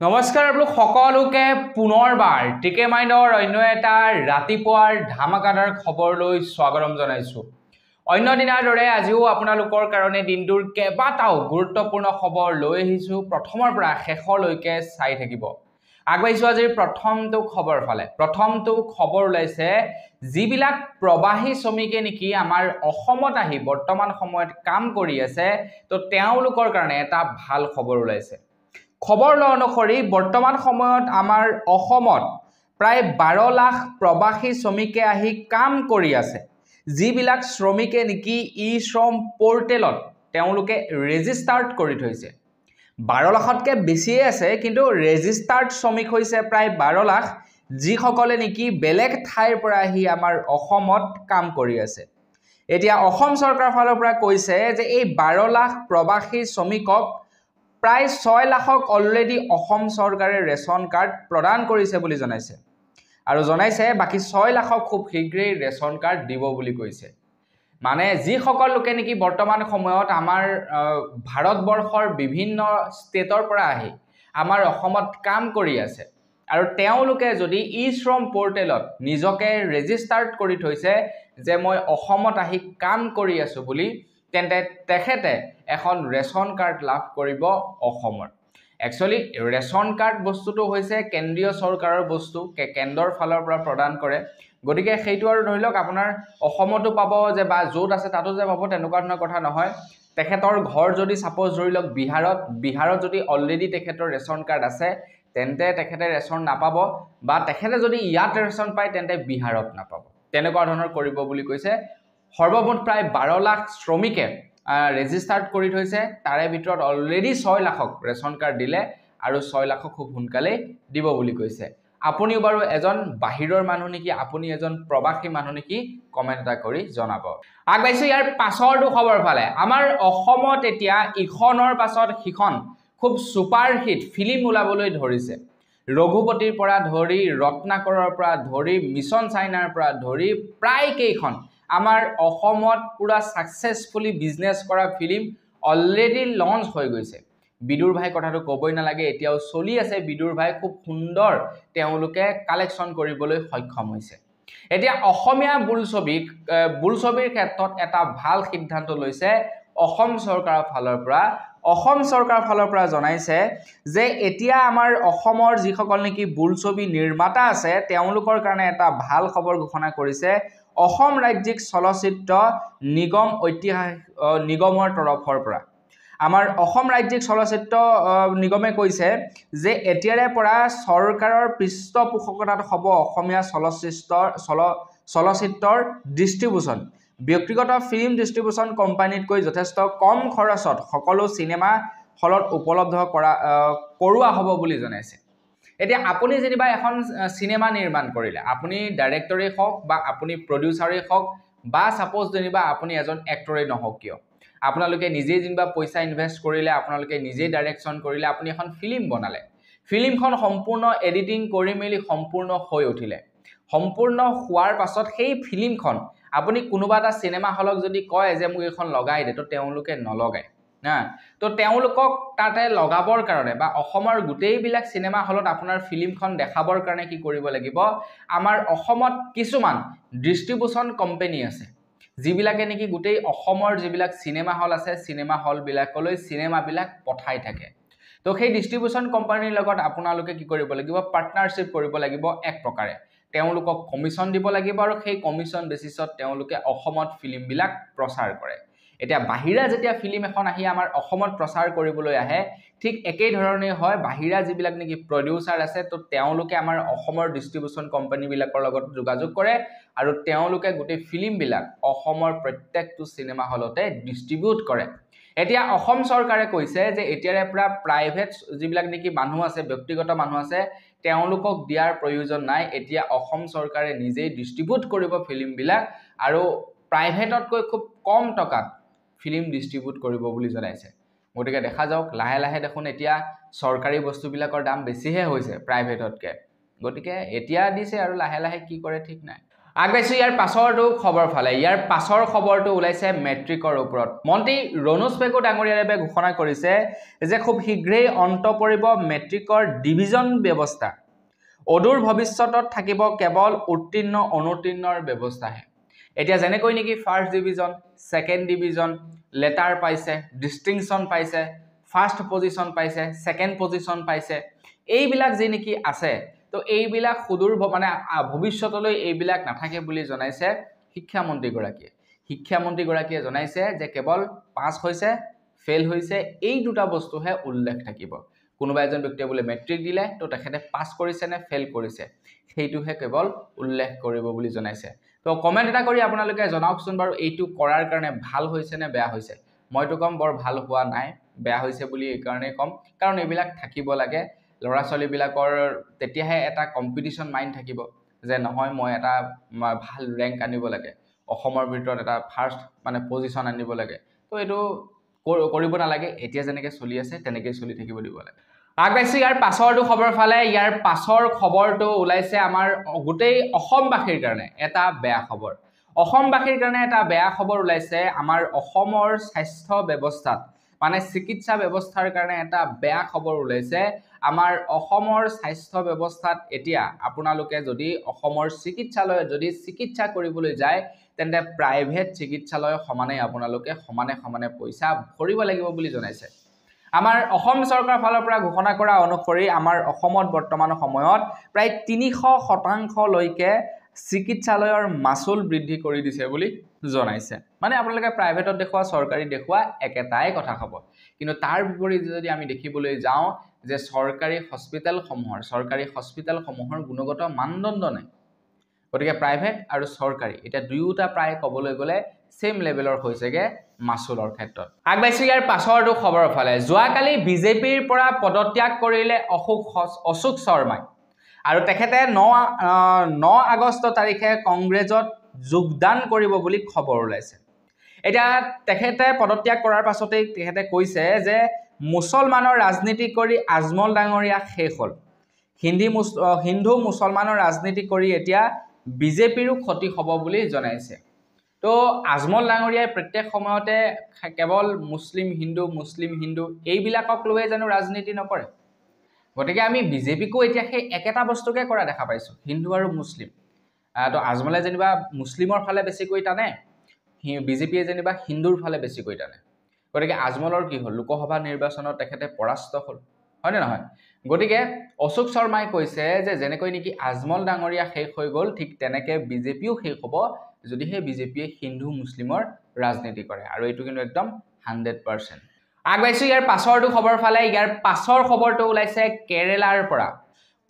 নমস্কাৰ আপোনালোক সকলোকে পুনৰবাৰ টিকে মাইণ্ডৰ অন্য এটা ৰাতিপুৱাৰ ধামাকাদাৰ খবৰলৈ স্বাগতম জনাইছো। অন্য দিনাৰ দৰে আজিও আপোনালোকৰ কাৰণে দিনটোৰ কেইবাটাও গুৰুত্বপূৰ্ণ খবৰ লৈ আহিছো। প্ৰথমৰ পৰা শেষলৈকে চাই থাকিব। আগবাঢ়িছো আজিৰ প্ৰথমটো খবৰ ফালে। প্ৰথমটো খবৰ ওলাইছে যিবিলাক প্ৰবাহী শ্ৰমিকে নেকি আমাৰ অসমত আহি বৰ্তমান সময়ত কাম কৰি আছে, তো তেওঁলোকৰ কাৰণে এটা ভাল খবৰ ওলাইছে। খবৰ অনুসৰি বৰ্তমান সময়ত আমাৰ অসমত প্ৰায় 12 লাখ প্ৰবাসী শ্ৰমিকে আহি কাম কৰি আছে। যিবিলাক শ্ৰমিকে নেকি ই শ্ৰম পোৰ্টেলত তেওঁলোকে ৰেজিষ্টাৰ্ড কৰি থৈছে। 12 লাখতকৈ বেছিয়ে আছে, কিন্তু ৰেজিষ্টাৰ্ড শ্ৰমিক হৈছে প্ৰায় 12 লাখ, যিসকলে নেকি বেলেগ ঠাইৰ পৰা আহি আমাৰ অসমত কাম কৰি আছে। এতিয়া অসম চৰকাৰৰ ফালৰ পৰা কৈছে যে এই 12 লাখ প্ৰবাসী শ্ৰমিকক প্ৰায় 6 লাখক অলৰেডি অসম চৰকাৰে ৰেচন কাৰ্ড প্ৰদান কৰিছে বুলি জনাইছে, আৰু জনাইছে বাকি 6 লাখক খুব শীঘ্ৰেই ৰেচন কাৰ্ড দিব বুলি কৈছে। মানে যিসকল লোকে নেকি বৰ্তমান সময়ত আমাৰ ভাৰতবৰ্ষৰ বিভিন্ন ষ্টেটৰ পৰা আহি আমাৰ অসমত কাম কৰি আছে, আৰু তেওঁলোকে যদি ই শ্ৰম পোৰ্টেলত নিজকে ৰেজিষ্টাৰ্ড কৰি থৈছে যে মই অসমত আহি কাম কৰি আছো বুলি, তেন্তে তেখেতে এখন ৰেচন কাৰ্ড লাভ কৰিব অসমৰ। একচুৱেলি ৰেচন কাৰ্ড বস্তুটো হৈছে কেন্দ্ৰীয় চৰকাৰৰ বস্তু, কেন্দ্ৰৰ ফালৰ পৰা প্ৰদান কৰে। গতিকে সেইটো আৰু ধৰি লওক আপোনাৰ অসমতো পাব যে বা য'ত আছে তাতো যে পাব তেনেকুৱা ধৰণৰ কথা নহয়। তেখেতৰ ঘৰ যদি সাপোজ ধৰি লওক বিহাৰত যদি অলৰেডি তেখেতৰ ৰেচন কাৰ্ড আছে, তেন্তে তেখেতে ৰেচন নাপাব, বা তেখেতে যদি ইয়াত ৰেচন পায় তেন্তে বিহাৰত নাপাব। তেনেকুৱা ধৰণৰ কৰিব বুলি কৈছে। সৰ্বমুঠ প্ৰায় 12 লাখ শ্ৰমিকে ৰেজিষ্টাৰ্ড কৰি থৈছে। তাৰে ভিতৰত অলৰেডি 6 লাখক ৰেচন কাৰ্ড দিলে, আৰু 6 লাখক খুব সোনকালে দিব বুলি কৈছে। আপুনিও বাৰু এজন বাহিৰৰ মানুহ নেকি, আপুনি এজন প্ৰবাসী মানুহ নেকি, কমেণ্ট এটা কৰি জনাব। আগবাঢ়িছো ইয়াৰ পাছৰটো খবৰ ফালে। আমাৰ অসমত এতিয়া ইখনৰ পাছত সিখন খুব ছুপাৰ হিট ফিল্ম ওলাবলৈ ধৰিছে। ৰঘুপতিৰ পৰা ধৰি, ৰত্নাকৰৰ পৰা ধৰি, মিছন চাইনাৰ পৰা ধৰি প্ৰায় কেইখন আমাৰ অসমত পুৰা সাকসেসফুলি বিজনেছ কৰা ফিল্ম অলৰেডি লঞ্চ হৈ গৈছে। বিদুৰ ভাই কথাটো ক'বই নালাগে, এতিয়াও চলি আছে। বিদুৰ ভাই খুব সুন্দৰ তেওঁলোকে কালেকশ্যন কৰিবলৈ সক্ষম হৈছে। এতিয়া অসমীয়া বোলছবিৰ ক্ষেত্ৰত এটা ভাল সিদ্ধান্ত লৈছে অসম চৰকাৰৰ ফালৰ পৰা। অসম চৰকাৰৰ ফালৰ পৰা জনাইছে যে এতিয়া আমাৰ অসমৰ যিসকল নেকি বোলছবি নিৰ্মাতা আছে, তেওঁলোকৰ কাৰণে এটা ভাল খবৰ ঘোষণা কৰিছে অসম ৰাজ্যিক চলচ্চিত্ৰ নিগমৰ তৰফৰ পৰা। আমাৰ অসম ৰাজ্যিক চলচ্চিত্ৰ নিগমে কৈছে যে এতিয়াৰে পৰা চৰকাৰৰ পৃষ্ঠপোষকতাত হ'ব অসমীয়া চলচ্চিত্ৰৰ ডিষ্ট্ৰিবিউচন। ব্যক্তিগত ফিল্ম ডিষ্ট্ৰিবিউচন কোম্পানীতকৈ যথেষ্ট কম খৰচত সকলো চিনেমা হলত উপলব্ধ কৰোৱা হ'ব বুলি জনাইছে। এতিয়া আপুনি যেনিবা এখন চিনেমা নিৰ্মাণ কৰিলে, আপুনি ডাইৰেক্টৰেই হওক বা আপুনি প্ৰডিউচাৰেই হওক, বা সাপোজ যেনিবা আপুনি এজন এক্টৰেই নহওক কিয়, আপোনালোকে নিজেই যেনিবা পইচা ইনভেষ্ট কৰিলে, আপোনালোকে নিজেই ডাইৰেকশ্যন কৰিলে, আপুনি এখন ফিল্ম বনালে, ফিল্মখন সম্পূৰ্ণ এডিটিং কৰি মেলি সম্পূৰ্ণ হৈ উঠিলে। সম্পূৰ্ণ হোৱাৰ পাছত সেই ফিল্মখন আপুনি কোনোবা এটা চিনেমা হলক যদি কয় যে মোক এখন লগাই দে, তো তেওঁলোকে নলগায় না। তো তেওঁলোকক তাতে লগাবৰ কাৰণে বা অসমৰ গোটেইবিলাক চিনেমা হলত আপোনাৰ ফিল্মখন দেখাবৰ কাৰণে কি কৰিব লাগিব, আমাৰ অসমত কিছুমান ডিষ্ট্ৰিবিউচন কোম্পানী আছে, যিবিলাকে নেকি গোটেই অসমৰ যিবিলাক চিনেমা হল আছে, চিনেমা হলবিলাকলৈ চিনেমাবিলাক পঠাই থাকে। তো সেই ডিষ্ট্ৰিবিউচন কোম্পানীৰ লগত আপোনালোকে কি কৰিব লাগিব, পাৰ্টনাৰশ্বিপ কৰিব লাগিব। এক প্ৰকাৰে তেওঁলোকক কমিশ্যন দিব লাগিব, আৰু সেই কমিশ্যন বেচিছত তেওঁলোকে অসমত ফিল্মবিলাক প্ৰচাৰ কৰে। এতিয়া বাহিৰা যেতিয়া ফিল্ম এখন আহি আমাৰ অসমত প্ৰচাৰ কৰিবলৈ আহে, ঠিক একেই ধৰণেই হয়। বাহিৰা যিবিলাক নেকি প্ৰডিউচাৰ আছে, তো তেওঁলোকে আমাৰ অসমৰ ডিষ্ট্ৰিবিউচন কোম্পানীবিলাকৰ লগত যোগাযোগ কৰে, আৰু তেওঁলোকে গোটেই ফিল্মবিলাক অসমৰ প্ৰত্যেকটো চিনেমা হলতে ডিষ্ট্ৰিবিউট কৰে। এতিয়া অসম চৰকাৰে কৈছে যে এতিয়াৰে পৰা প্ৰাইভেট যিবিলাক নেকি মানুহ আছে, ব্যক্তিগত মানুহ আছে, তেওঁলোকক দিয়াৰ প্ৰয়োজন নাই। এতিয়া অসম চৰকাৰে নিজেই ডিষ্ট্ৰিবিউট কৰিব ফিল্মবিলাক, আৰু প্ৰাইভেটতকৈ খুব কম টকাত ফিল্ম ডিষ্ট্ৰিবিউট কৰিব বুলি জনাইছে। গতিকে দেখা যাওক, লাহে লাহে দেখোন এতিয়া চৰকাৰী বস্তুবিলাকৰ দাম বেছিহে হৈছে প্ৰাইভেটতকৈ। গতিকে এতিয়া দিছে, আৰু লাহে লাহে কি কৰে ঠিক নাই। আগবাইছো ইয়াৰ পাছৰটো খবৰ ফালে ইয়াৰ পাছৰ খবৰটো ওলাইছে মেট্ৰিকৰ ওপৰত মন্ত্ৰী ৰণোজ পেগু ডাঙৰীয়াদেৱে ঘোষণা কৰিছে যে খুব শীঘ্ৰেই অন্ত পৰিব মেট্ৰিকৰ ডিভিজন ব্যৱস্থা অদূৰ ভৱিষ্যতত থাকিব কেৱল উত্তীৰ্ণ অনুত্তীৰ্ণৰ ব্যৱস্থাহে এতিয়া যেনেকৈ নেকি first division second division letter পাইছে ডিস্টিংশন পাইছে ফাৰ্ষ্ট পজিশন পাইছে সেকেন্ড পজিশন পাইছে এইবিলাক যে নেকি আছে তো এইবিলাক সুদূৰ মানে ভৱিষ্যতলৈ এইবিলাক নাথাকে বুলি জনাইছে শিক্ষামন্ত্ৰীগৰাকীয়ে জনাইছে যে কেৱল পাছ হৈছে ফেল হৈছে এই দুটা বস্তুহে উল্লেখ থাকিব কোনোবা এজন ব্যক্তিয়ে বোলে মেট্ৰিক দিলে তো তেখেতে পাছ কৰিছে নে ফেল কৰিছে সেইটোহে কেৱল উল্লেখ কৰিব বুলি জনাইছে তো কমেন্ট এটা কৰি আপোনালোকে জনাওকচোন বাৰু এইটো কৰাৰ কাৰণে ভাল হৈছে নে বেয়া হৈছে মইতো কম বৰ ভাল হোৱা নাই বেয়া হৈছে বুলি এই কাৰণে কম কাৰণ এইবিলাক থাকিব লাগে লৰা ছোৱালী বিলাকৰ তেতিয়াহে এটা কম্পিটিশন মাইন্ড থাকিব যে নহয় মই এটা ভাল ৰেংক আনিব লাগে অসমৰ ভিতৰত এটা ফাৰ্ষ্ট মানে পজিশন আনিব লাগে তো এইটো কৰিব নালাগে এতিয়া যেনেকৈ চলি আছে তেনেকৈ চলি থাকিব দিব লাগে আগবাইছো ইয়াৰ পাছৰটো খবৰ ফালে ইয়াৰ পাছৰ খবৰটো ওলাইছে আমাৰ গোটেই অসমবাসীৰ কাৰণে এটা বেয়া খবৰ অসমবাসীৰ কাৰণে এটা বেয়া খবৰ ওলাইছে আমাৰ অসমৰ স্বাস্থ্য ব্যৱস্থাত মানে চিকিৎসা ব্যৱস্থাৰ কাৰণে এটা বেয়া খবৰ ওলাইছে আমাৰ অসমৰ স্বাস্থ্য ব্যৱস্থাত এতিয়া আপোনালোকে যদি অসমৰ চিকিৎসালয়ত যদি চিকিৎসা কৰিবলৈ যায় তেন্তে প্ৰাইভেট চিকিৎসালয় সমানে আপোনালোকে সমানে পইচা ভৰিব লাগিব বুলি জনাইছে আমাৰ অসম চৰকাৰৰ ফালৰ পৰা ঘোষণা কৰা অনুসৰি আমাৰ অসমত বৰ্তমান সময়ত প্ৰায় ৩০০% লৈকে চিকিৎসালয়ৰ মাচুল বৃদ্ধি কৰি দিছে বুলি জনাইছে মানে আপোনালোকে প্ৰাইভেটত দেখুৱা চৰকাৰী দেখুৱা একেটাই কথা হ'ব কিন্তু তাৰ বিপৰীতে যদি আমি দেখিবলৈ যাওঁ যে চৰকাৰী হস্পিটেলসমূহৰ গুণগত মানদণ্ড নাই গতিকে প্ৰাইভেট আৰু চৰকাৰী এটা দুয়োটা প্ৰায় ক'বলৈ গ'লে সেম লেভেলৰ হৈছেগে মাচুলৰ ক্ষেত্ৰত আগবাইছো ইয়াৰ পাছৰটো খবৰ ফালে যোৱাকালি বিজেপিৰ পৰা পদত্যাগ কৰিলে অশোক শৰ্মাই আৰু তেখেতে 9 আগষ্ট তাৰিখে কংগ্ৰেছত যোগদান কৰিব বুলি খবৰ ওলাইছে এটা তেখেতে পদত্যাগ কৰাৰ পাছতেই তেখেতে কৈছে যে মুছলমানৰ ৰাজনীতি কৰি আজমল ডাঙৰীয়া শেষ হ'ল হিন্দু মুছলমানৰ ৰাজনীতি কৰি এতিয়া বিজেপিৰো ক্ষতি হ'ব বুলি জনাইছে তো আজমল ডাঙৰীয়াই প্ৰত্যেক সময়তে কেৱল মুছলিম হিন্দু এইবিলাকক লৈ জানো ৰাজনীতি নকৰে গতিকে আমি বিজেপিকো এতিয়া সেই একেটা বস্তুকে কৰা দেখা পাইছো হিন্দু আৰু মুছলিম তো আজমলে যেনিবা মুছলিমৰ ফালে বেছিকৈ টানে বিজেপিয়ে যেনিবা হিন্দুৰ ফালে বেছিকৈ টানে গতিকে আজমলৰ কি হ'ল লোকসভা নিৰ্বাচনত তেখেতে পৰাস্ত হ'ল হয়নে নহয় গতিকে অশোক শৰ্মাই কৈছে যে যেনেকৈ নেকি আজমল ডাঙৰীয়া শেষ হৈ গ'ল ঠিক তেনেকে বিজেপিও শেষ হ'ব যদিহে বিজেপিয়ে হিন্দু মুছলিমৰ ৰাজনীতি কৰে আৰু এইটো কিন্তু একদম 100% আগবাইছো ইয়াৰ পাছৰটো খবৰ ফালে ইয়াৰ পাছৰ খবৰটো ওলাইছে কেৰেলাৰ পৰা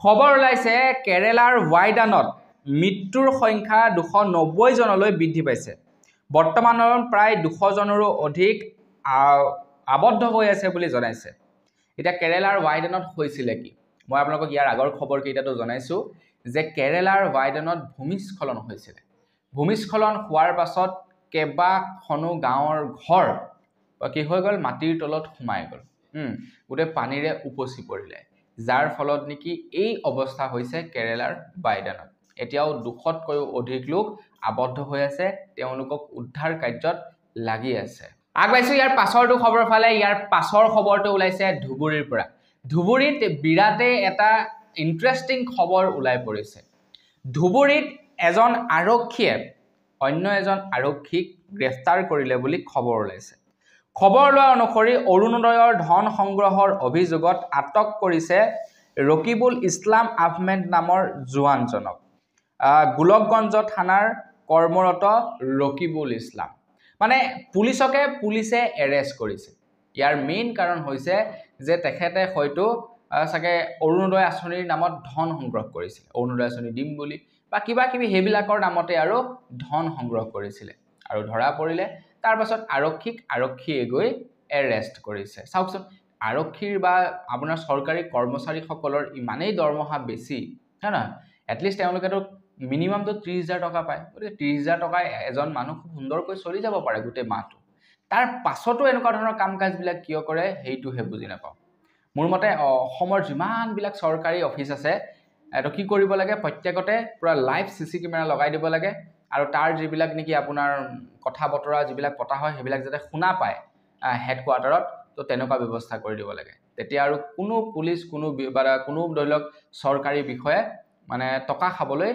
খবৰ ওলাইছে কেৰেলাৰ ৱাইডানত মৃত্যুৰ সংখ্যা 290 জনলৈ বৃদ্ধি পাইছে বৰ্তমানৰ প্ৰায় 200 জনৰো অধিক আবদ্ধ হৈ আছে বুলি জনাইছে এটা কেৰেলাৰ ৱাইডানত হৈছিল কি মই আপোনালোকক ইয়াৰ আগৰ খবৰ কেইটাটো জনাইছো যে কেৰেলাৰ ৱাইডানত ভূমিস্খলন হৈছিল ভূমিস্খলন হোৱাৰ পাছত কেবাখনো গাঁৱৰ ঘৰ কি হৈ গ'ল মাটিৰ তলত সোমাই গ'ল গোটে পানীৰে উপচি পৰিলে যাৰ ফলত নেকি এই অৱস্থা হৈছে কেৰেলাৰ ৱাইডানত এতিয়াও 200তকৈও অধিক লোক আবদ্ধ হৈ আছে তেওঁলোকক উদ্ধাৰ কাৰ্যত লাগি আছে আগবাইছো ইয়াৰ পাছৰটো খবৰ ফালে ইয়াৰ পাছৰ খবৰটো ওলাইছে ধুবুৰীৰ পৰা ধুবুৰীত বিৰাটে এটা ইন্টাৰেষ্টিং খবৰ ওলাই পৰিছে ধুবুৰীত এজন আৰক্ষীয়ে অন্য এজন আৰক্ষীক গ্ৰেফতাৰ কৰিলে বুলি খবৰ ওলাইছে খবৰ লোৱা অনুসৰি অৰুণোদয়ৰ ধন সংগ্ৰহৰ অভিযোগত আটক কৰিছে ৰকিবুল ইছলাম আহমেদ নামৰ জোৱানজনক গোলকগঞ্জ থানাৰ কৰ্মৰত ৰকিবুল ইছলাম মানে পুলিচে এৰেষ্ট কৰিছে ইয়াৰ মেইন কাৰণ হৈছে যে তেখেতে হয়তো সাকে অৰুণোদয় আঁচনিৰ নামত ধন সংগ্ৰহ কৰিছিল অৰুণোদয় আঁচনি দিম বুলি বা কিবা কিবি হেবিলাকৰ নামতে আৰু ধন সংগ্ৰহ কৰিছিল আৰু ধৰা পৰিলে তাৰ পাছত আৰক্ষীয়ে গৈ এৰেষ্ট কৰিছে চাওকচোন আৰক্ষীৰ বা আপোনাৰ চৰকাৰী কৰ্মচাৰীসকলৰ ইমানেই দৰমহা বেছি হয় না এটলিষ্ট তেওঁলোকেতো মিনিমামটো 30,000 টকা পায় গতিকে 30,000 টকা এজন মানুহ খুব সুন্দৰকৈ চলি যাব পাৰে গোটেই মাহটো তাৰ পাছতো এনেকুৱা ধৰণৰ কাম কাজবিলাক কিয় কৰে হেইটোহে বুজি নাপাওঁ মোৰ মতে অসমৰ যিমান বিলাক চৰকাৰী অফিচ আছে তো কি কৰিব লাগে প্ৰত্যেকতে পুৰা লাইভ সিসি কেমেৰা লগাই দিব লাগে আৰু তাৰ যিবিলাক নেকি আপোনাৰ কথা বতৰা যিবিলাক পতা হয় সেইবিলাক যাতে শুনা পায় হেডকোৱাৰ্টাৰত তো তেনেকুৱা ব্যৱস্থা কৰি দিব লাগে তেতিয়া আৰু কোনো পুলিচ কোনো দলক চৰকাৰী বিষয়ে মানে টকা খাবলৈ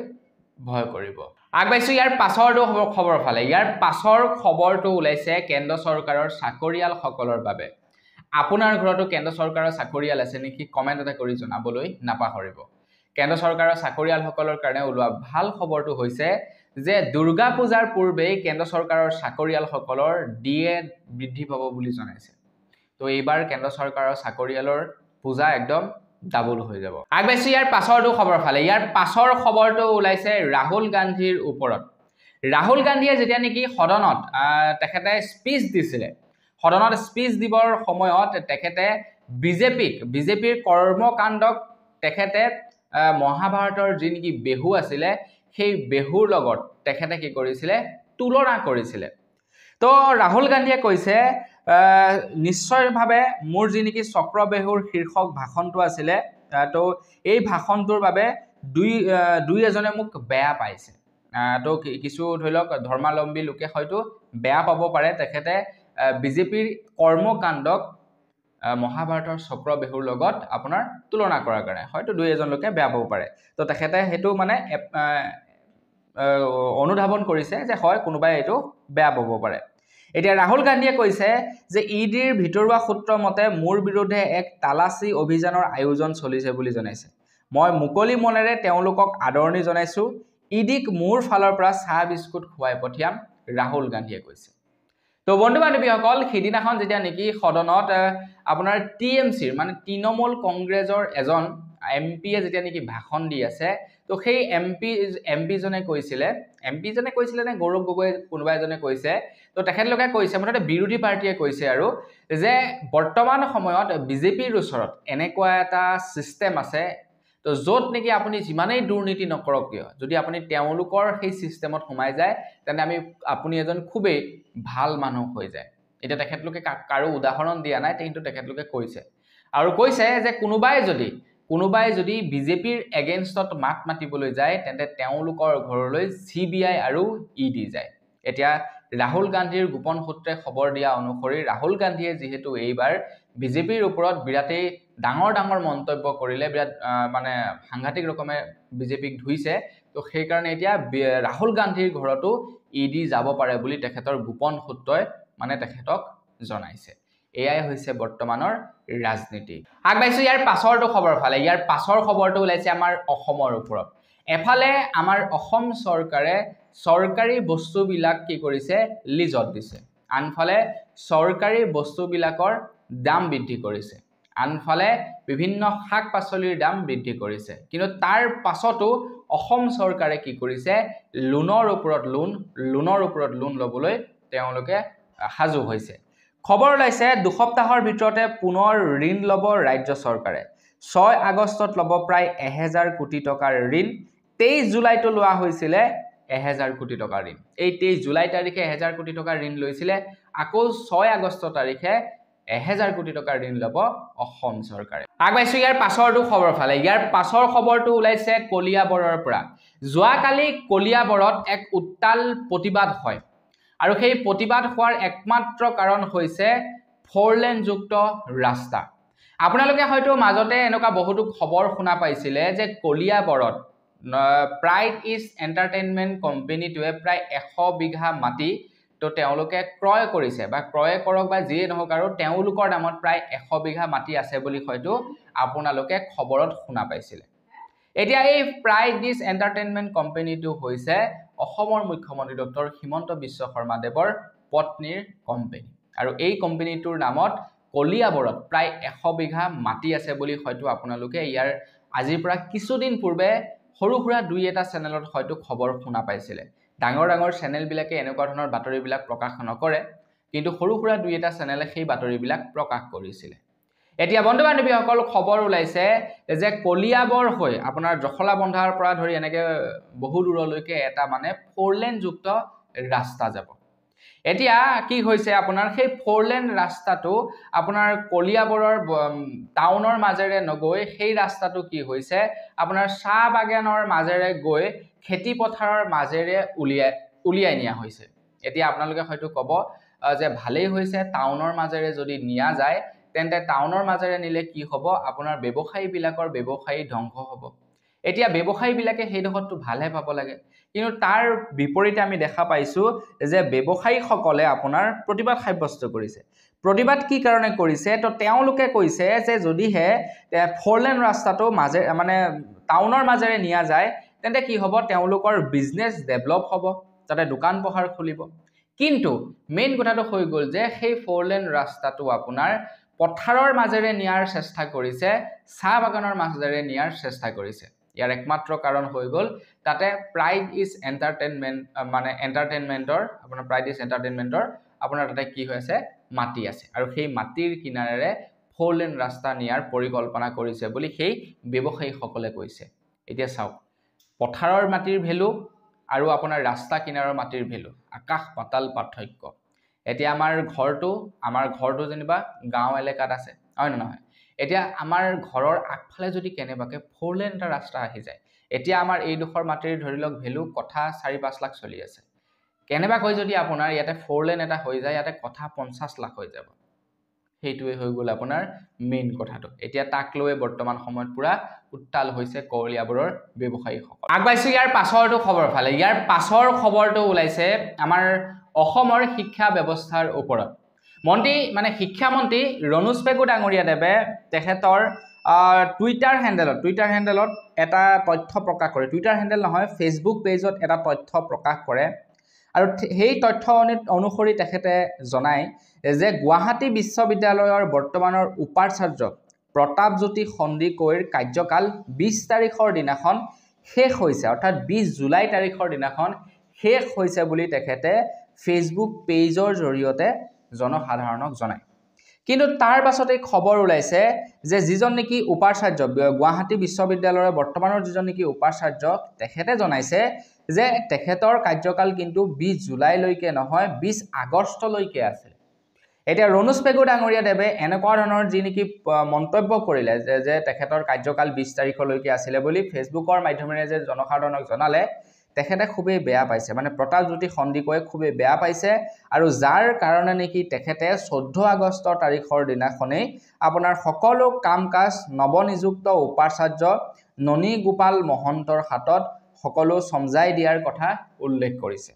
ভয় কৰিব আগবাইছো ইয়াৰ পাছৰটো খবৰ ফালে ইয়াৰ পাছৰ খবৰটো ওলাইছে কেন্দ্ৰ চৰকাৰৰ চাকৰিয়াল সকলৰ বাবে আপোনাৰ ঘৰতো কেন্দ্ৰ চৰকাৰৰ চাকৰিয়াল আছে নেকি কমেন্ট এটা কৰি জনাবলৈ নাপাহৰিব কেন্দ্ৰ চৰকাৰৰ চাকৰিয়াল সকলৰ কাৰণে ওলোৱা ভাল খবৰটো হৈছে যে দুৰ্গা পূজাৰ পূৰ্বে কেন্দ্ৰ চৰকাৰৰ চাকৰিয়াল সকলৰ ডিএ বৃদ্ধি পাব বুলি জনাইছে তো এইবাৰ কেন্দ্ৰ চৰকাৰৰ চাকৰিয়ালৰ পূজা একদম ডাবল হৈ যাব আগবাইছো ইয়াৰ পাছৰটো খবৰ ফালে ইয়াৰ পাছৰ খবৰটো ওলাইছে ৰাহুল গান্ধীৰ ওপৰত ৰাহুল গান্ধীয়ে যেতিয়া নেকি সদনত তেখেতে স্পিচ দিছিলে সদনত স্পিচ দিবৰ সময়ত তেখেতে বিজেপিৰ কৰ্মকাণ্ডক তেখেতে মহাভাৰতৰ যি নেকি বেহু আছিলে সেই বেহুৰ লগত তেখেতে কি কৰিছিলে তুলনা কৰিছিলে তো ৰাহুল গান্ধীয়ে কৈছে নিশ্চয়ভাৱে মোৰ যি নেকি চক্ৰবেহুৰ শীৰ্ষক ভাষণটো আছিলে তো এই ভাষণটোৰ বাবে দুই এজনে মোক বেয়া পাইছে তো কিছু ধৰি লওক ধৰ্মালম্বী লোকে হয়তো বেয়া পাব পাৰে তেখেতে বিজেপিৰ কৰ্মকাণ্ডক মহাভাৰতৰ চক্ৰবেহুৰ লগত আপোনাৰ তুলনা কৰাৰ কাৰণে হয়তো দুই এজন লোকে বেয়া পাব পাৰে তো তেখেতে হেতু মানে অনুধাৱন কৰিছে যে হয় কোনোবাই এটো বেয়া পাব পাৰে এতিয়া ৰাহুল গান্ধীয়ে কৈছে যে ইডিৰ ভিতৰুৱা সূত্ৰ মতে মোৰ বিৰুদ্ধে এক তালাচী অভিযানৰ আয়োজন চলিছে বুলি জনাইছে মই মুকলি মনেৰে তেওঁলোকক আদৰণি জনাইছো ইডিক মোৰ ফালৰ পৰা চাহ বিস্কুট খুৱাই পঠিয়াম ৰাহুল গান্ধীয়ে কৈছে তো বন্ধু বান্ধৱীসকল সিদিনাখন যেতিয়া নেকি সদনত আপোনাৰ টিএমচিৰ মানে তৃণমূল কংগ্ৰেছৰ এজন এমপিয়ে যেতিয়া নেকি ভাষণ দি আছে তো সেই এমপি জনে কৈছিলে নে গৌৰৱ গগৈ কোনোবা এজনে কৈছে তো তেখেতলোকে কৈছে মানে বিৰোধী পাৰ্টিয়ে কৈছে আৰু যে বৰ্তমান সময়ত বিজেপিৰ ওচৰত এনেকুৱা এটা সিস্টেম আছে তো যত নেকি আপুনি যিমানেই দুৰ্নীতি নকৰক কিয় যদি আপুনি তেওঁলোকৰ সেই সিস্টেমত সোমাই যায় তেনে আপুনি এজন খুবেই ভাল মানুহ হৈ যায় এটা তেখেতলোকে কাৰো উদাহৰণ দিয়া নাই কিন্তু তেখেতলোকে কৈছে আৰু কৈছে যে কোনোবাই যদি বিজেপিৰ এগেইনষ্টত মাত মাতিবলৈ যায় তেন্তে তেওঁলোকৰ ঘৰলৈ সিবিআই আৰু ইডি যায় এতিয়া ৰাহুল গান্ধীৰ গোপন সূত্ৰে খবৰ দিয়া অনুসৰি ৰাহুল গান্ধীয়ে যেহেতু এইবাৰ বিজেপিৰ ওপৰত বিৰাটেই ডাঙৰ মন্তব্য কৰিলে বিৰাট মানে সাংঘাতিক ৰকমে বিজেপিক ধুইছে তো সেই কাৰণে এতিয়া ৰাহুল গান্ধীৰ ঘৰতো ইডি যাব পাৰে বুলি তেখেতৰ গোপন সূত্ৰই মানে তেখেতক জনাইছে এয়াই হৈছে বৰ্তমানৰ ৰাজনীতি আগবাইছো ইয়াৰ পাছৰটো খবৰ ফালে ইয়াৰ পাছৰ খবৰটো ওলাইছে আমাৰ অসমৰ ওপৰত এফালে আমাৰ অসম চৰকাৰে চৰকাৰী বস্তুবিলাক কি কৰিছে লিজত দিছে আনফালে চৰকাৰী বস্তুবিলাকৰ দাম বৃদ্ধি কৰিছে আনফালে বিভিন্ন শাক পাচলিৰ দাম বৃদ্ধি কৰিছে কিন্তু তাৰ পাছতো অসম চৰকাৰে কি কৰিছে লোনৰ ওপৰত লোন লবলৈ তেওঁলোকে হাজু হৈছে খবৰ ওলাইছে দুসপ্তাহৰ ভিতৰতে পুনৰ ঋণ লব ৰাজ্য চৰকাৰে 6 আগষ্টত লব প্ৰায় 1000 কোটি টকাৰ ঋণ 23 জুলাইতো লোৱা হৈছিল 1000 কোটি টকাৰ ঋণ এই 23 জুলাই তাৰিখে 1000 কোটি টকাৰ ঋণ লৈছিলে আকৌ 6 আগষ্ট তাৰিখে 1000 কোটি টকাৰ ঋণ লব অসম চৰকাৰে আগবাইছো ইয়াৰ পাছৰটো খবৰ ফালে ইয়াৰ পাছৰ খবৰটো ওলাইছে কলিয়াবৰৰ পৰা যোৱাকালি কলিয়াবৰত এক উত্তাল প্ৰতিবাদ হয় আৰু সেই প্ৰতিবাদ হোৱাৰ একমাত্ৰ কাৰণ হৈছে 4 লেন যুক্ত ৰাস্তা আপোনালোকে হয়তো মাজতে এনেকুৱা বহুতো খবৰ শুনা পাইছিলে যে কলিয়াবৰত প্ৰাইড ইষ্ট এন্টাৰটেইনমেন্ট কোম্পানীটোৱে প্ৰায় 100 বিঘা মাটি তো তেওঁলোকে ক্ৰয় কৰিছে বা ক্ৰয় কৰক বা যিয়ে নহওক আৰু তেওঁলোকৰ নামত প্ৰায় 100 বিঘা মাটি আছে বুলি হয়তো আপোনালোকে খবৰত শুনা পাইছিলে এতিয়া এই প্ৰাইড ইষ্ট এন্টাৰটেইনমেন্ট কোম্পানীটো হৈছে অসমৰ মুখ্যমন্ত্ৰী ডক্টৰ হিমন্ত বিশ্ব শৰ্মা দেৱৰ পত্নীৰ কোম্পানী আৰু এই কোম্পানীটোৰ নামত কলিয়াবৰত প্ৰায় 100 বিঘা মাটি আছে বুলি হয়তো আপোনালোকে ইয়াৰ আজিৰ পৰা কিছুদিন পূৰ্বে সৰু সুৰা দুই এটা চেনেলত হয়তো খবৰ শুনা পাইছিলে ডাঙৰ চেনেল বিলাকে এনেকুৱা ধৰণৰ বাতৰিবিলাক প্ৰকাশ নকৰে কিন্তু সৰু সুৰা দুই এটা চেনেলে সেই বাতৰিবিলাক প্ৰকাশ কৰিছিলে এতিয়া বন্ধু বান্ধৱীসকল খবৰ ওলাইছে যে কলিয়াবৰ হৈ আপোনাৰ জখলা বন্ধাৰ পৰা ধৰি এনেকে বহু দূৰলৈকে এটা মানে 4 লেন যুক্ত ৰাস্তা যাব এতিয়া কি হৈছে আপোনাৰ সেই 4 লেন ৰাস্তাটো আপোনাৰ কলিয়াবৰৰ টাউনৰ মাজেৰে নগৈ সেই ৰাস্তাটো কি হৈছে আপোনাৰ চাহ বাগানৰ মাজেৰে গৈ খেতি পথাৰৰ মাজেৰে উলিয়াই নিয়া হৈছে এতিয়া আপোনালোকে হয়তো ক'ব যে ভালেই হৈছে টাউনৰ মাজেৰে যদি নিয়া যায় তেন্তে টাউনৰ মাজেৰে নিলে কি হ'ব আপোনাৰ ব্যৱসায়ী বিলাকৰ ব্যৱসায়ী ধ্বংস হ'ব এতিয়া ব্যৱসায়ী বিলাকে সেই দখৰটো ভালহে পাব লাগে কিন্তু তাৰ বিপৰীতে আমি দেখা পাইছো যে ব্যৱসায়ী সকলে আপোনাৰ প্ৰতিবাদ সাব্যস্ত কৰিছে প্ৰতিবাদ কি কাৰণে কৰিছে তো তেওঁলোকে কৈছে যে যদিহে 4 লেন ৰাস্তাটো মাজে মানে টাউনৰ মাজেৰে নিয়া যায় তেন্তে কি হ'ব তেওঁলোকৰ বিজনেছ ডেভেলপ হ'ব যাতে দোকান পোহাৰ খুলিব কিন্তু মেইন কথাটো হৈ গ'ল যে সেই 4 লেন ৰাস্তাটো আপোনাৰ পথাৰৰ মাজেৰে নিয়াৰ চেষ্টা কৰিছে চাহ বাগানৰ মাজেৰে নিয়াৰ চেষ্টা কৰিছে ইয়াৰ একমাত্ৰ কাৰণ হৈ গ'ল তাতে প্ৰাইড ইজ এন্টাৰটেইনমেন্ট মানে এন্টাৰটেইনমেন্টৰ আপোনাৰ প্ৰাইড ইজ এন্টাৰটেইনমেন্টৰ আপোনাৰ তাতে কি হৈছে মাটি আছে আৰু সেই মাটিৰ কিনাৰেৰে 4 লেন ৰাস্তা নিয়াৰ পৰিকল্পনা কৰিছে বুলি সেই ব্যৱসায়ী সকলে কৈছে এতিয়া চাওক পথাৰৰ মাটিৰ ভ্যালু আৰু আপোনাৰ ৰাস্তা কিনাৰৰ মাটিৰ ভ্যালু আকাশ পাতাল পাৰ্থক্য এতিয়া আমাৰ ঘৰটো যেনিবা গাঁও এলেকাত আছে হয় না নহয় এতিয়া আমাৰ ঘৰৰ আগফালে যদি কেনেবাকে 4 লেন এটা ৰাস্তা আহি যায় এতিয়া আমাৰ এই দুখৰ মাটিৰ ধৰি লওক ভ্যালু কথা 4-5 লাখ চলি আছে কেনেবাকৈ যদি আপোনাৰ ইয়াতে 4 লেন এটা হৈ যায় ইয়াতে কথা 50 লাখ হৈ যাব সেইটোৱে হৈ গ'ল আপোনাৰ মেইন কথাটো এতিয়া তাক লৈ বৰ্তমান সময়ত পুৰা উত্তাল হৈছে কলিয়াবৰৰ ব্যৱসায়ীসকল আগবাইছো ইয়াৰ পাছৰটো খবৰ ফালে ইয়াৰ পাছৰ খবৰটো ওলাইছে আমাৰ অসমৰ শিক্ষা ব্যৱস্থাৰ ওপৰত মন্ত্ৰী মানে শিক্ষা মন্ত্ৰী ৰণোজ পেগু ডাঙৰীয়া দেৱে তেখেতৰ টুইটাৰ হেণ্ডেলত এটা তথ্য প্ৰকাশ কৰে টুইটাৰ হেণ্ডেল নহয় ফেচবুক পেজত এটা তথ্য প্ৰকাশ কৰে আৰু সেই তথ্য অনুসৰি তেখেতে জনায় যে গুৱাহাটী বিশ্ববিদ্যালয়ৰ বৰ্তমানৰ উপাচাৰ্য প্ৰতাপজ্যোতি সন্দিকৈৰ কাৰ্যকাল 20 তাৰিখৰ দিনাখন শেষ হৈছে অৰ্থাৎ 20 জুলাই তাৰিখৰ দিনাখন শেষ হৈছে বুলি তেখেতে ফেচবুক পেজৰ জৰিয়তে জনসাধাৰণক জনায় কিন্তু তাৰ পাছতে খবৰ ওলাইছে যে যিজন নেকি উপাচাৰ্য গুৱাহাটী বিশ্ববিদ্যালয়ৰ বৰ্তমানৰ যিজন নেকি উপাচাৰ্য তেখেতে জনাইছে যে তেখেতৰ কাৰ্যকাল কিন্তু 20 জুলাইলৈকে নহয় 20 আগষ্টলৈকে আছে এতিয়া ৰণোজ পেগু ডাঙৰীয়া দেৱে এনেকুৱা ধৰণৰ যি নেকি মন্তব্য কৰিলে যে তেখেতৰ কাৰ্যকাল 20 তাৰিখলৈকে আছিল বুলি ফেচবুকৰ মাধ্যমেৰে যে জনসাধাৰণক জনালে তেখেতে খুবেই বেয়া পাইছে মানে প্ৰতাপজ্যোতি সন্দিকৈ খুবেই বেয়া পাইছে আৰু যাৰ কাৰণে নেকি তেখেতে 14 আগষ্টৰ তাৰিখৰ দিনাখনেই আপোনাৰ সকলো কাম-কাজ নৱনিযুক্ত উপাচাৰ্য ননী গোপাল মহন্তৰ হাতত সকলো সমজাই দিয়াৰ কথা উল্লেখ কৰিছে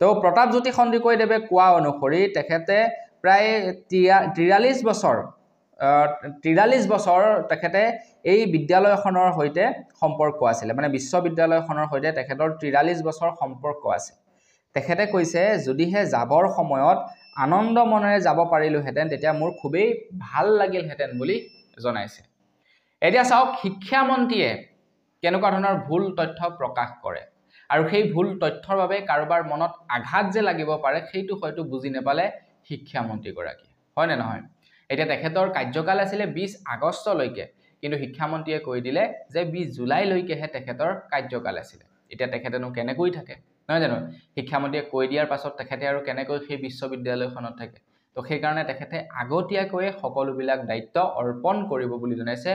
তো প্ৰতাপজ্যোতি সন্দিকৈ দেৱে কোৱা অনুসৰি তেখেতে প্ৰায় 43 বছৰ তেখেতে এই বিদ্যালয়খনৰ হৈতে সম্পৰ্ক আছিল মানে বিশ্ববিদ্যালয়খনৰ হৈতে তেখেতৰ 43 বছৰ সম্পৰ্ক আছে তেখেতে কৈছে যদিহে যাবৰ সময়ত আনন্দ মনেৰে যাব পাৰিলোহেঁতেন তেতিয়া মোৰ খুবেই ভাল লাগিলহেঁতেন বুলি জনাইছে এতিয়া চাওক শিক্ষা মন্ত্ৰীয়ে কেনেকুৱা ধৰণৰ ভুল তথ্য প্ৰকাশ কৰে আৰু সেই ভুল তথ্যৰ বাবে কাৰোবাৰ মনত আঘাত যে লাগিব পাৰে সেইটো হয়তো বুজি নেপালে শিক্ষা মন্ত্ৰী গৰাকী হয় নে নহয় এতিয়া তেখেতৰ কাৰ্যকাল আছিল 20 আগষ্টলৈকে কিন্তু শিক্ষা মন্ত্ৰীয়ে কৈ দিলে যে 20 জুলাইলৈকেহে তেখেতৰ কাৰ্যকাল আছিল এতিয়া তেখেতেনো কেনেকৈ থাকে নহয় জানো শিক্ষা মন্ত্ৰীয়ে কৈ দিয়াৰ পাছত তেখেতে আৰু কেনেকৈ সেই বিশ্ববিদ্যালয়খনত থাকে তো সেই কাৰণে তেখেতে আগতীয়াকৈ সকলোবিলাক দায়িত্ব অৰ্পণ কৰিব বুলি জনাইছে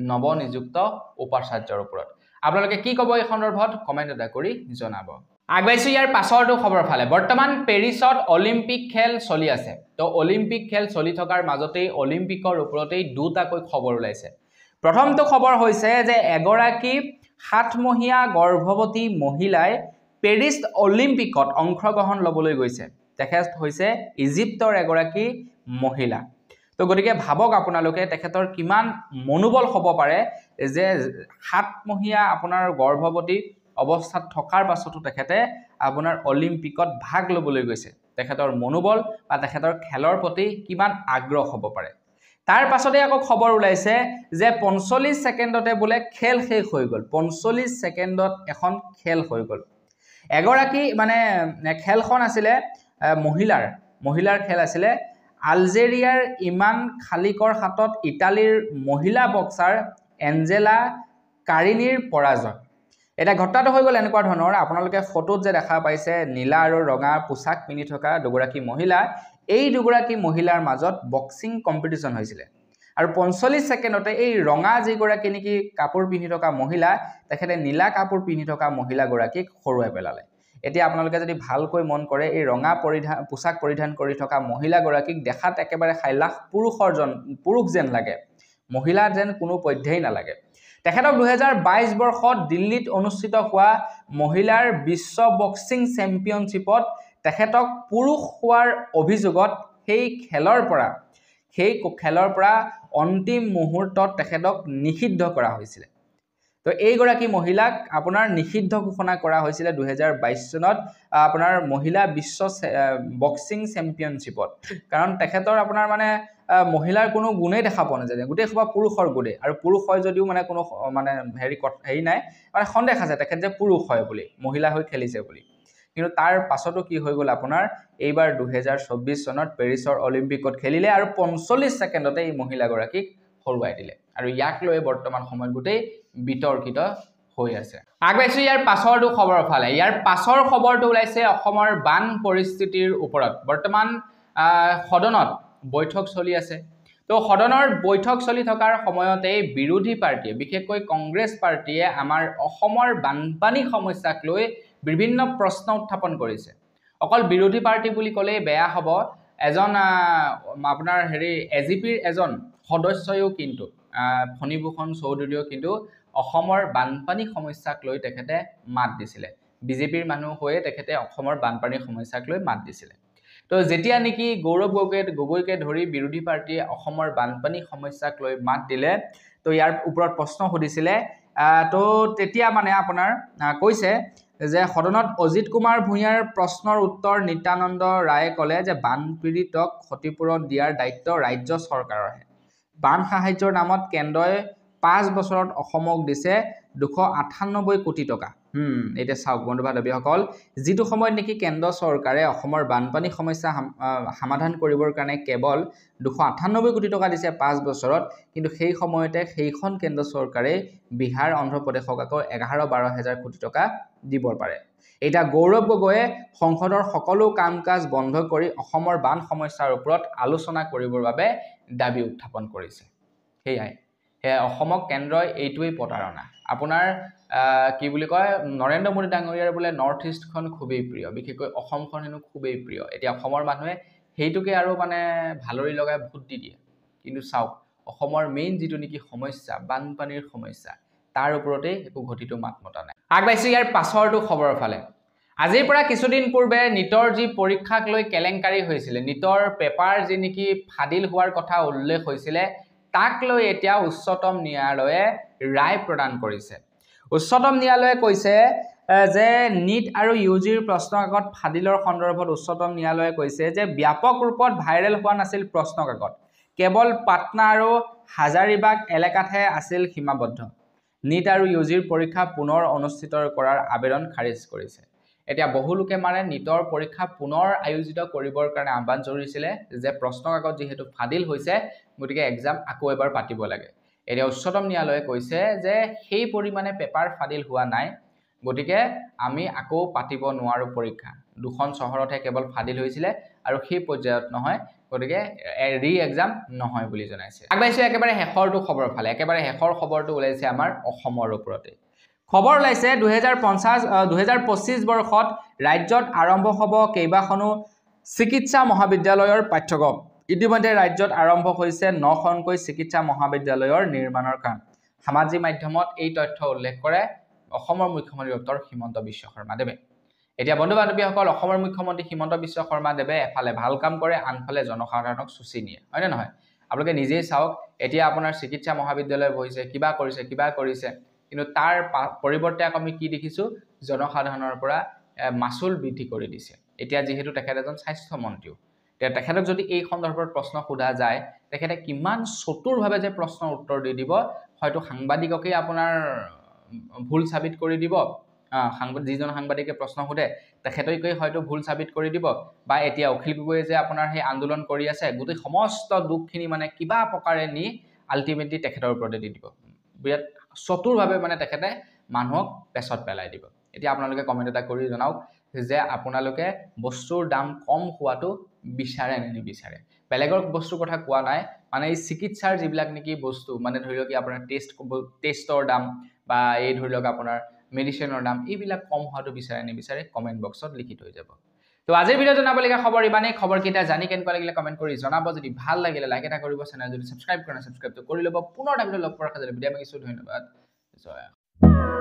নৱনিযুক্ত উপাচাৰ্যৰ ওপৰত আপোনালোকে কি ক'ব এই সন্দৰ্ভত কমেন্ট এটা কৰি জনাব আগবাইছো ইয়াৰ পাছৰটো খবৰ ফালে বৰ্তমান পেৰিছত অলিম্পিক খেল চলি আছে তো অলিম্পিক খেল চলি থকাৰ মাজতেই অলিম্পিকৰ ওপৰতেই দুটাকৈ খবৰ ওলাইছে প্ৰথমটো খবৰ হৈছে যে এগৰাকী 7 মহীয়া গৰ্ভৱতী মহিলাই পেৰিছ অলিম্পিকত অংশগ্ৰহণ ল'বলৈ গৈছে তেখেত হৈছে ইজিপ্তৰ এগৰাকী মহিলা তো গতিকে ভাবক আপোনালোকে তেখেতৰ কিমান মনোবল হ'ব পাৰে যে 7 মহীয়া আপোনাৰ গৰ্ভৱতী অৱস্থাত থকাৰ পাছতো তেখেতে আপোনাৰ অলিম্পিকত ভাগ ল'বলৈ গৈছে তেখেতৰ মনোবল বা তেখেতৰ খেলৰ প্ৰতি কিমান আগ্ৰহ হ'ব পাৰে তাৰ পাছতে আকৌ খবৰ ওলাইছে যে 45 ছেকেণ্ডতে বোলে খেল শেষ হৈ গ'ল 45 ছেকেণ্ডত এখন খেল হৈ গ'ল এগৰাকী মানে খেলখন আছিলে মহিলাৰ খেল আছিলে আলজেৰিয়াৰ ইমান খালিকৰ হাতত ইটালীৰ মহিলা বক্সাৰ এঞ্জেলা কাৰিনিৰ পৰাজয় এটা ঘটনাটো হৈ গ'ল এনেকুৱা ধৰণৰ আপোনালোকে ফটোত যে দেখা পাইছে নীলা আৰু ৰঙা পোছাক পিন্ধি থকা দুগৰাকী মহিলা এই দুগৰাকী মহিলাৰ মাজত বক্সিং কম্পিটিশ্যন হৈছিলে আৰু 45 সেকেন্ডতে এই ৰঙা যিগৰাকী নেকি কাপোৰ পিন্ধি থকা মহিলা তেখেতে নীলা কাপোৰ পিন্ধি থকা মহিলাগৰাকীক হৰুৱাই পেলালে এতিয়া আপোনালোকে যদি ভালকৈ মন কৰে এই ৰঙা পোছাক পৰিধান কৰি থকা মহিলাগৰাকীক দেখাত একেবাৰে খাইলাখ পুৰুষ যেন লাগে মহিলা যেন কোনো পধ্যেই নালাগে তেখেতক 2022 বৰ্ষত দিল্লীত অনুষ্ঠিত হোৱা মহিলাৰ বিশ্ব বক্সিং চেম্পিয়নশ্বিপত তেখেতক পুৰুষ হোৱাৰ অভিযোগত সেই খেলৰ পৰা অন্তিম মুহূৰ্তত তেখেতক নিষিদ্ধ কৰা হৈছিল তো এইগৰাকী মহিলাক আপোনাৰ নিষিদ্ধ ঘোষণা কৰা হৈছিল 2022 চনত আপোনাৰ মহিলা বিশ্ব বক্সিং চেম্পিয়নশ্বিপত কাৰণ তেখেতৰ আপোনাৰ মানে মহিলাৰ কোনো গুণেই দেখা পোৱা নাযায় গোটেই সবা পুৰুষৰ গুণে আৰু পুৰুষ হয় যদিও মানে কোনো মানে হেৰি নাই মানে সন্দেহ আছে তেখেত যে পুৰুষ হয় বুলি মহিলা হৈ খেলিছে বুলি কিন্তু তাৰ পাছতো কি হৈ গ'ল আপোনাৰ এইবাৰ 2024 চনত পেৰিছৰ অলিম্পিকত খেলিলে আৰু 45 সেকেন্ডতে এই মহিলাগৰাকীক হৰুৱাই দিলে আৰু ইয়াক লৈ বৰ্তমান সময়ত গোটেই বিতৰ্কিত হৈ আছে আগবাইছো ইয়াৰ পাছৰটো খবৰৰ ফালে ইয়াৰ পাছৰ খবৰটো ওলাইছে অসমৰ বান পৰিস্থিতিৰ ওপৰত বৰ্তমান সদনত বৈঠক চলি আছে তো সদনৰ বৈঠক চলি থকাৰ সময়তে বিৰোধী পাৰ্টিয়ে বিশেষকৈ কংগ্ৰেছ পাৰ্টিয়ে আমাৰ অসমৰ বানপানী সমস্যাক লৈ বিভিন্ন প্ৰশ্ন উত্থাপন কৰিছে অকল বিৰোধী পাৰ্টি বুলি ক'লে বেয়া হ'ব এজন আপোনাৰ এজিপিৰ এজন সদস্যয়ও কিন্তু ফণীভূষণ চৌধুৰীও কিন্তু অসমৰ বানপানী সমস্যাক লৈ তেখেতে মাত দিছিলে বিজেপিৰ মানুহ হৈয়ে তেখেতে অসমৰ বানপানীৰ সমস্যাক লৈ মাত দিছিলে তো যেতিয়া নেকি গৌৰৱ গগৈকে ধৰি বিৰোধী পাৰ্টিয়ে অসমৰ বানপানী সমস্যাক লৈ মাত দিলে তো ইয়াৰ ওপৰত প্ৰশ্ন সুধিছিলে তো তেতিয়া মানে আপোনাৰ কৈছে যে সদনত অজিত কুমাৰ ভূঞাৰ প্ৰশ্নৰ উত্তৰ নিত্যানন্দ ৰায়ে ক'লে যে বানপীড়িতক ক্ষতিপূৰণ দিয়াৰ দায়িত্ব ৰাজ্য চৰকাৰৰহে বান সাহায্যৰ নামত কেন্দ্ৰই 5 বছৰত অসমক দিছে 298 কোটি টকা এটা চাওক বন্ধু বান্ধৱীসকল যিটো সময়ত নেকি কেন্দ্ৰ চৰকাৰে অসমৰ বানপানী সমস্যা সমাধান কৰিবৰ কাৰণে কেৱল 298 কোটি টকা দিছে 5 বছৰত কিন্তু সেই সময়তে সেইখন কেন্দ্ৰ চৰকাৰে বিহাৰ অন্ধ্ৰ প্ৰদেশক আকৌ 11-12 হাজাৰ কোটি টকা দিবৰ পাৰে এটা গৌৰৱ গগৈয়ে সংসদৰ সকলো কাম-কাজ বন্ধ কৰি অসমৰ বান সমস্যাৰ ওপৰত আলোচনা কৰিবৰ বাবে দাবী উত্থাপন কৰিছে হেয়াই অসমক কেন্দ্ৰই এইটোৱেই প্ৰতাৰণা আপোনাৰ কি বুলি কয় নৰেন্দ্ৰ মোদী ডাঙৰীয়াৰ বোলে নৰ্থ ইষ্টখন খুবেই প্ৰিয় বিশেষকৈ অসমখন হেনো খুবেই প্ৰিয় এতিয়া অসমৰ মানুহে সেইটোকে আৰু মানে ভালৰি লগাই ভোট দি দিয়ে কিন্তু চাওক অসমৰ মেইন যিটো নেকি সমস্যা বানপানীৰ সমস্যা তাৰ ওপৰতে একো ঘটিটো মাত মতা নাই আগবাইছে ইয়াৰ পাছৰটো খবৰৰ ফালে আজিৰ পৰা কিছুদিন পূৰ্বে নিটৰ যি পৰীক্ষাক লৈ কেলেংকাৰী হৈছিল নিটৰ পেপাৰ যি নেকি ফাদিল হোৱাৰ কথা উল্লেখ হৈছিল তাক লৈ এতিয়া উচ্চতম ন্যায়ালয়ে ৰায় প্ৰদান কৰিছে উচ্চতম ন্যায়ালয়ে কৈছে যে নিট আৰু ইউজিৰ প্ৰশ্নকাকত ফাদিলৰ সন্দৰ্ভত উচ্চতম ন্যায়ালয়ে কৈছে যে ব্যাপক ৰূপত ভাইৰেল হোৱা নাছিল প্ৰশ্নকাকত কেৱল পাটনা আৰু হাজাৰিবাগ এলেকাতহে আছিল সীমাবদ্ধ নিট আৰু ইউজিৰ পৰীক্ষা পুনৰ অনুষ্ঠিত কৰাৰ আবেদন খাৰিজ কৰিছে এতিয়া বহু লোকে মানে নিটৰ পৰীক্ষা পুনৰ আয়োজিত কৰিবৰ কাৰণে আহ্বান জনাইছিল যে প্ৰশ্নকাকত যেহেতু ফাদিল হৈছে গতিকে এক্সাম আকৌ এবাৰ পাতিব লাগে এতিয়া উচ্চতম ন্যায়ালয়ে কৈছে যে সেই পৰিমাণে পেপাৰ ফাদিল হোৱা নাই গতিকে আমি আকৌ পাতিব নোৱাৰো পৰীক্ষা দুখন চহৰতহে কেৱল ফাদিল হৈছিল আৰু সেই পৰ্যায়ত নহয় গতিকে ৰি এক্সাম নহয় বুলি জনাইছে আগবাইছে একেবাৰে শেষৰটো খবৰ ফালে একেবাৰে শেষৰ খবৰটো ওলাইছে আমাৰ অসমৰ ওপৰতে খবৰ ওলাইছে 2025 বৰ্ষত ৰাজ্যত আৰম্ভ হ'ব কেইবাখনো চিকিৎসা মহাবিদ্যালয়ৰ পাঠ্যক্ৰম ইতিমধ্যে ৰাজ্যত আৰম্ভ হৈছে 9খনকৈ চিকিৎসা মহাবিদ্যালয়ৰ নিৰ্মাণৰ কাম সামাজিক মাধ্যমত এই তথ্য উল্লেখ কৰে অসমৰ মুখ্যমন্ত্ৰী ডক্টৰ হিমন্ত বিশ্ব শৰ্মা দেৱে এতিয়া বন্ধু বান্ধৱীসকল অসমৰ মুখ্যমন্ত্ৰী হিমন্ত বিশ্ব শৰ্মা দেৱে এফালে ভাল কাম কৰে আনফালে জনসাধাৰণক চুচি নিয়ে হয় নে নহয় আপোনালোকে নিজেই চাওক এতিয়া আপোনাৰ চিকিৎসা মহাবিদ্যালয় বহিছে কিবা কৰিছে কিন্তু তাৰ পৰিৱৰ্তে আমি কি দেখিছো জনসাধাৰণৰ পৰা মাসুল বৃদ্ধি কৰি দিছে এতিয়া যেহেতু তেখেত এজন স্বাস্থ্য মন্ত্ৰী তেখেতক যদি এই সন্দৰ্ভত প্ৰশ্ন সোধা যায় তেখেতে কিমান চতুৰভাৱে যে প্ৰশ্নৰ উত্তৰ দি দিব হয়তো সাংবাদিককে আপোনাৰ ভুল সাবিত কৰি দিব যিজন সাংবাদিকে প্ৰশ্ন সোধে তেখেতকৈ হয়তো ভুল সাবিত কৰি দিব বা এতিয়া অখিল গগৈয়ে যে আপোনাৰ সেই আন্দোলন কৰি আছে গোটেই সমস্ত দুখখিনি মানে কিবা প্ৰকাৰে নি আলটিমেটলি তেখেতৰ ওপৰতে দি দিব বিৰাট চতুৰভাৱে মানে তেখেতে মানুহক পেছত পেলাই দিব এতিয়া আপোনালোকে কমেন্ট এটা কৰি জনাওক যে আপোনালোকে বস্তুৰ দাম কম হোৱাটো বিচাৰে নে নিবিচাৰে বেলেগৰ বস্তুৰ কথা কোৱা নাই মানে এই চিকিৎসাৰ যিবিলাক নেকি বস্তু মানে ধৰি লওক আপোনাৰ টেষ্টৰ দাম বা এই ধৰি লওক আপোনাৰ মেডিচিনৰ দাম এইবিলাক কম হোৱাটো বিচাৰে নিবিচাৰে কমেন্ট বক্সত লিখি থৈ যাব তো আজিৰ ভিডিঅ জনাবলগীয়া খবৰ ইমানেই খবৰ কেইটা জানি কেনেকুৱা লাগিলে কমেন্ট কৰি জনাব যদি ভাল লাগিলে লাইক এটা কৰিব চেনেল যদি সাবস্ক্ৰাইব কৰা সাবস্ক্ৰাইব কৰি ল'ব পুনৰ এটা ভিডিঅ লগ পোৱাৰ খাজলে ভিডিঅ মাগিছো ধন্যবাদ জয়